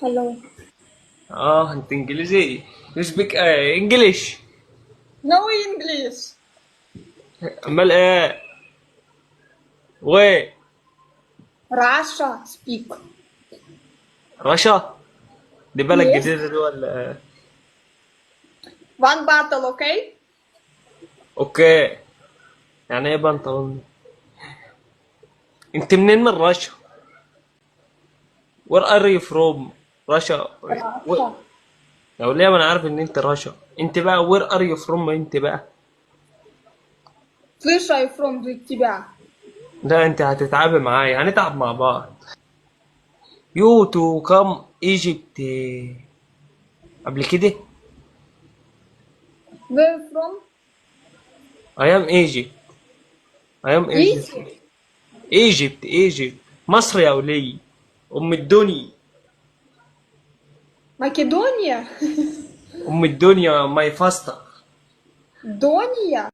Hello. انت انجليزي. You speak English. No English. امال ايه؟ وين؟ Russia speak. رشا؟ دي بلد Yes. جديدة دي ولا؟ One bottle, okay? اوكي. يعني ايه بنطلون؟ انت منين من رشا؟ Where are you from؟ رشا. و... Russia. لو ليه ما انا عارف ان انت رشا. انت بقى where are you from انت بقى؟ Слышай from тебя. لا انت هتتعبي معايا، هنتعب مع بعض. You to come Egypt قبل كده؟ Where from? I am Egypt. I am Egypt. Egypt. Egypt. مصر يا ولي. ام الدنيا. Macedonia. ام الدنيا ماي فاستر. Дония.